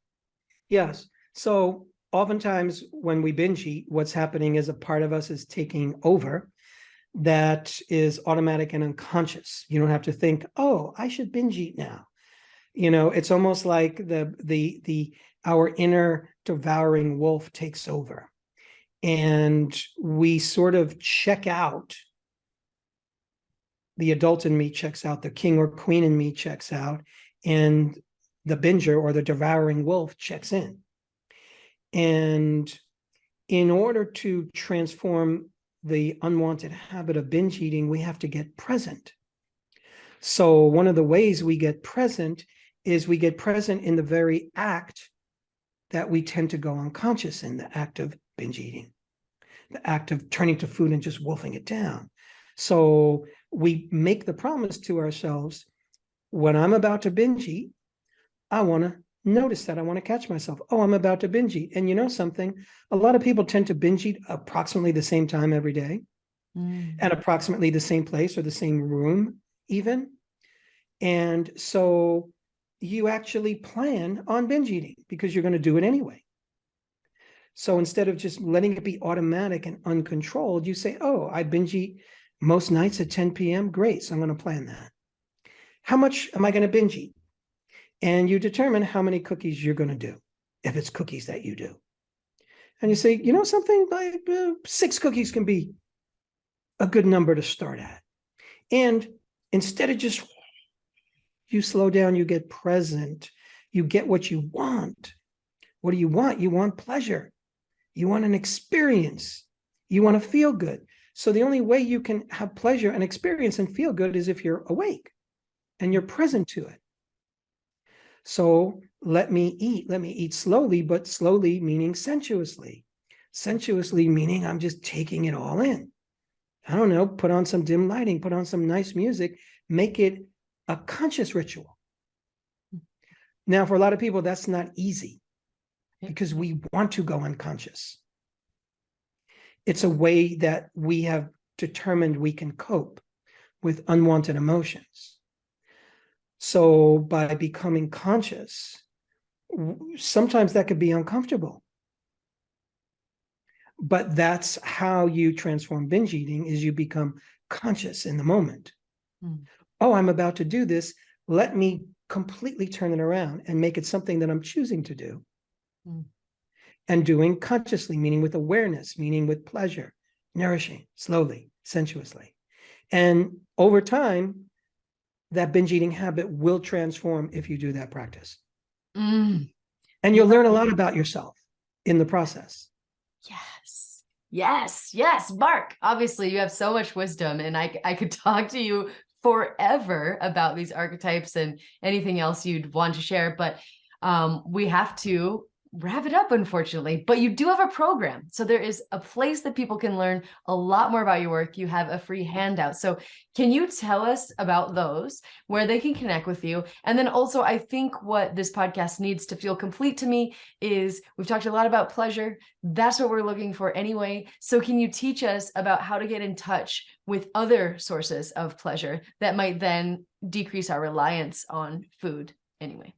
Yes. So oftentimes when we binge eat, what's happening is a part of us is taking over that is automatic and unconscious. You don't have to think, oh, I should binge eat now. You know, it's almost like our inner devouring wolf takes over. And we sort of check out. The adult in me checks out, the king or queen in me checks out, and the binger or the devouring wolf checks in. And in order to transform the unwanted habit of binge eating, we have to get present. So one of the ways we get present is we get present in the very act that we tend to go unconscious in, the act of binge eating, the act of turning to food and just wolfing it down. So we make the promise to ourselves, when I'm about to binge eat, I want to notice that. I want to catch myself. Oh, I'm about to binge eat. And you know something? A lot of people tend to binge eat approximately the same time every day, and approximately the same place or the same room even. And so you actually plan on binge eating because you're going to do it anyway. So instead of just letting it be automatic and uncontrolled, you say, oh, I binge eat most nights at 10 p.m. Great. So I'm going to plan that. How much am I going to binge eat? And you determine how many cookies you're going to do, if it's cookies that you do. And you say, you know, something like 6 cookies can be a good number to start at. And instead of just, you slow down, you get present, you get what you want. What do you want? You want pleasure. You want an experience. You want to feel good. So the only way you can have pleasure and experience and feel good is if you're awake and you're present to it. So let me eat slowly, but slowly meaning sensuously. Sensuously meaning I'm just taking it all in. I don't know, put on some dim lighting, put on some nice music, make it a conscious ritual. Now, for a lot of people, that's not easy because we want to go unconscious. It's a way that we have determined we can cope with unwanted emotions. So by becoming conscious, sometimes that could be uncomfortable. But that's how you transform binge eating, is you become conscious in the moment. Oh, I'm about to do this. Let me completely turn it around and make it something that I'm choosing to do. And doing consciously, meaning with awareness, meaning with pleasure, nourishing, slowly, sensuously. And over time, that binge eating habit will transform if you do that practice. And you'll learn a lot about yourself in the process. Yes, Marc. Obviously, you have so much wisdom, and I could talk to you forever about these archetypes and anything else you'd want to share, but we have to wrap it up, unfortunately. But you do have a program. So there is a place that people can learn a lot more about your work. You have a free handout. So can you tell us about those, where they can connect with you? And then also, I think what this podcast needs to feel complete to me is we've talked a lot about pleasure. That's what we're looking for anyway. So can you teach us about how to get in touch with other sources of pleasure that might then decrease our reliance on food anyway?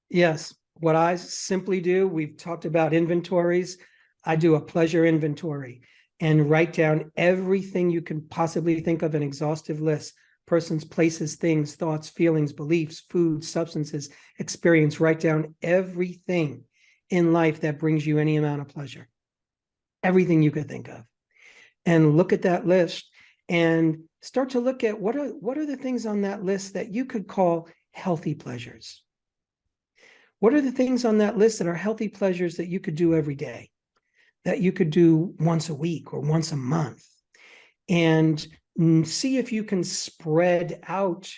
Yes. What I simply do, we've talked about inventories. I do a pleasure inventory and write down everything you can possibly think of, an exhaustive list: persons, places, things, thoughts, feelings, beliefs, food, substances, experience. Write down everything in life that brings you any amount of pleasure, everything you could think of, and look at that list and start to look at what are the things on that list that you could call healthy pleasures. What are the things on that list that are healthy pleasures that you could do every day, that you could do once a week or once a month? And see if you can spread out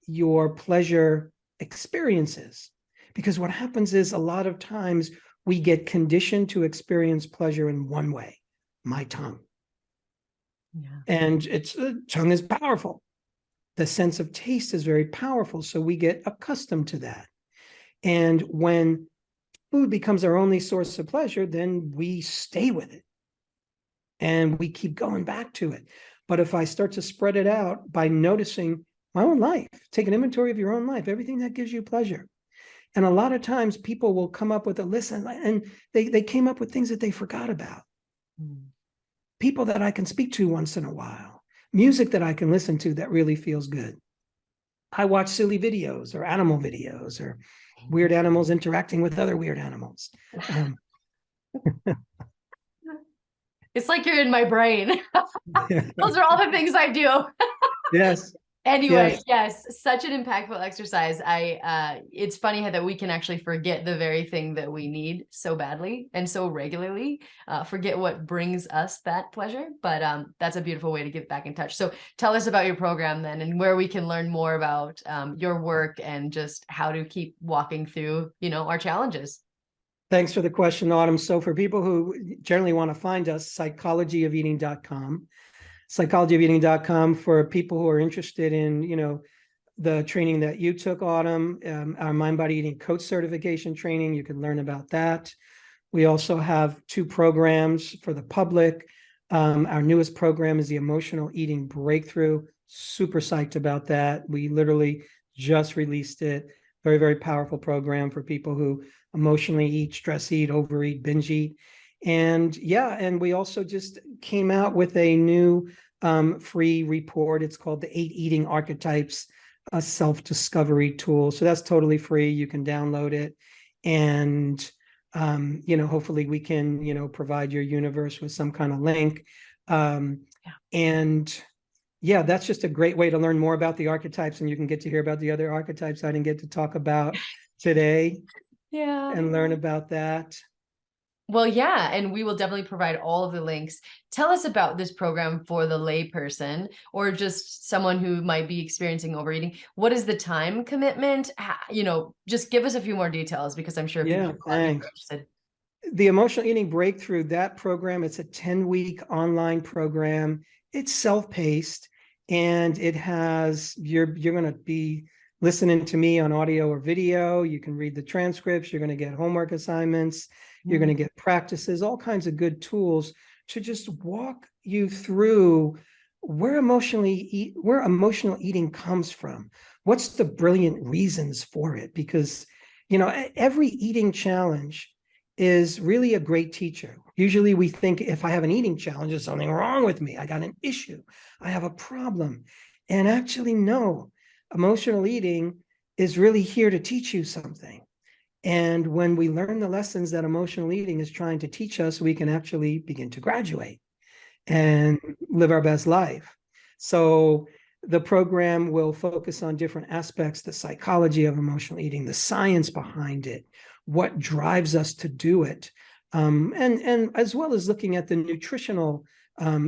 your pleasure experiences. Because what happens is, a lot of times we get conditioned to experience pleasure in one way, my tongue. And tongue is powerful. The sense of taste is very powerful. So we get accustomed to that. And when food becomes our only source of pleasure, then we stay with it and we keep going back to it. But if I start to spread it out by noticing my own life, take an inventory of your own life, everything that gives you pleasure. And a lot of times people will come up with a list, and they came up with things that they forgot about. People that I can speak to once in a while, music that I can listen to that really feels good. I watch silly videos or animal videos or weird animals interacting with other weird animals. It's like you're in my brain. Those are all the things I do. Yes. Anyway, yes, such an impactful exercise. It's funny how that we can actually forget the very thing that we need so badly and so regularly, forget what brings us that pleasure. But that's a beautiful way to get back in touch. So tell us about your program then, and where we can learn more about your work and just how to keep walking through, our challenges. Thanks for the question, Autumn. So for people who generally want to find us, psychologyofeating.com. Psychologyofeating.com for people who are interested in, the training that you took, Autumn, our Mind Body Eating Coach certification training. You can learn about that. We also have 2 programs for the public. Our newest program is the Emotional Eating Breakthrough. Super psyched about that. We literally just released it. Very, very powerful program for people who emotionally eat, stress eat, overeat, binge eat. And yeah, and we also just came out with a new free report. It's called the 8 Eating Archetypes, a self-discovery tool. So that's totally free. You can download it. And hopefully we can, provide your universe with some kind of link. And yeah, that's just a great way to learn more about the archetypes, and you can get to hear about the other archetypes I didn't get to talk about today. Yeah. And learn about that. Well, yeah, and we will definitely provide all of the links. Tell us about this program for the lay person or just someone who might be experiencing overeating. What is the time commitment? Just give us a few more details, because I'm sure people are interested. The Emotional Eating Breakthrough, that program, it's a 10-week online program. It's self-paced, and it has, you're going to be listening to me on audio or video. You can read the transcripts. You're going to get homework assignments. You're going to get practices, all kinds of good tools to just walk you through where emotional eating comes from. What's the brilliant reasons for it? Because, every eating challenge is really a great teacher. Usually we think, if I have an eating challenge, there's something wrong with me. I got an issue. I have a problem. And actually, no, emotional eating is really here to teach you something. And when we learn the lessons that emotional eating is trying to teach us, we can actually begin to graduate and live our best life. So the program will focus on different aspects: the psychology of emotional eating, the science behind it, what drives us to do it, and as well as looking at the nutritional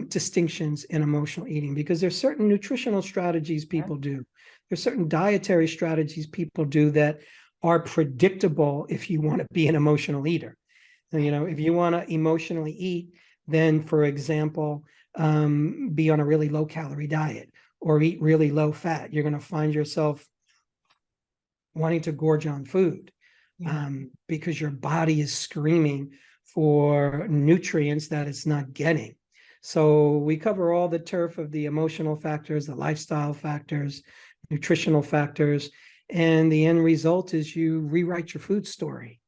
distinctions in emotional eating, because there's certain nutritional strategies people do. There's certain dietary strategies people do that are predictable if you want to be an emotional eater. If you want to emotionally eat, then, for example, be on a really low calorie diet or eat really low fat. You're going to find yourself wanting to gorge on food because your body is screaming for nutrients that it's not getting. So we cover all the turf of the emotional factors, the lifestyle factors, nutritional factors. And the end result is you rewrite your food story,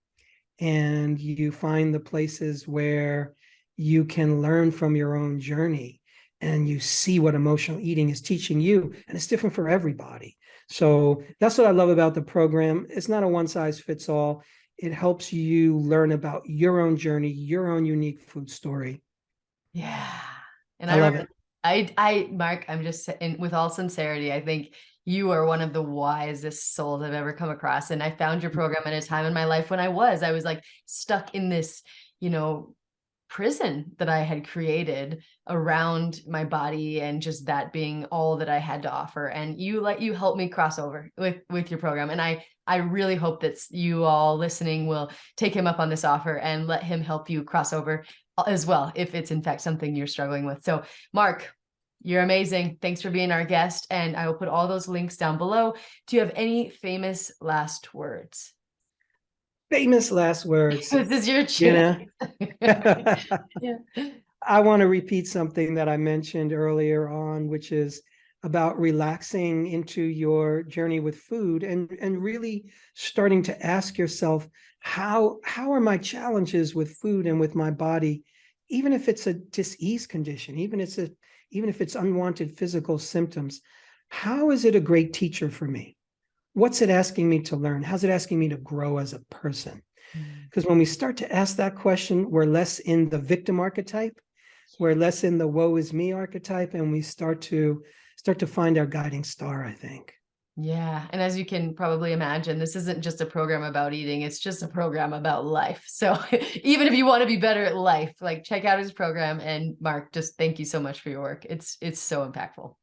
and you find the places where you can learn from your own journey, and you see what emotional eating is teaching you. And it's different for everybody. So that's what I love about the program. It's not a one size fits all. It helps you learn about your own journey, your own unique food story. Yeah. And I love it. Marc, I'm just saying, with all sincerity, I think you are one of the wisest souls I've ever come across. And I found your program at a time in my life when I was like stuck in this, prison that I had created around my body, and just that being all that I had to offer. And you helped me cross over with your program. And I really hope that you all listening will take him up on this offer and let him help you cross over as well, if it's in fact something you're struggling with. So Marc, you're amazing. Thanks for being our guest. And I will put all those links down below. Do you have any famous last words? Famous last words. This is your chance. Yeah. I want to repeat something that I mentioned earlier on, which is about relaxing into your journey with food, and really starting to ask yourself, how are my challenges with food and with my body, even if it's a dis-ease condition, even if it's unwanted physical symptoms, how is it a great teacher for me? What's it asking me to learn? How's it asking me to grow as a person? Because when we start to ask that question, we're less in the victim archetype, we're less in the woe is me archetype, and we start to find our guiding star, I think. Yeah. And as you can probably imagine, this isn't just a program about eating. It's just a program about life. So even if you want to be better at life, check out his program. And Marc, just thank you so much for your work. It's so impactful.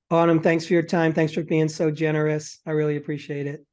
Autumn, thanks for your time. Thanks for being so generous. I really appreciate it.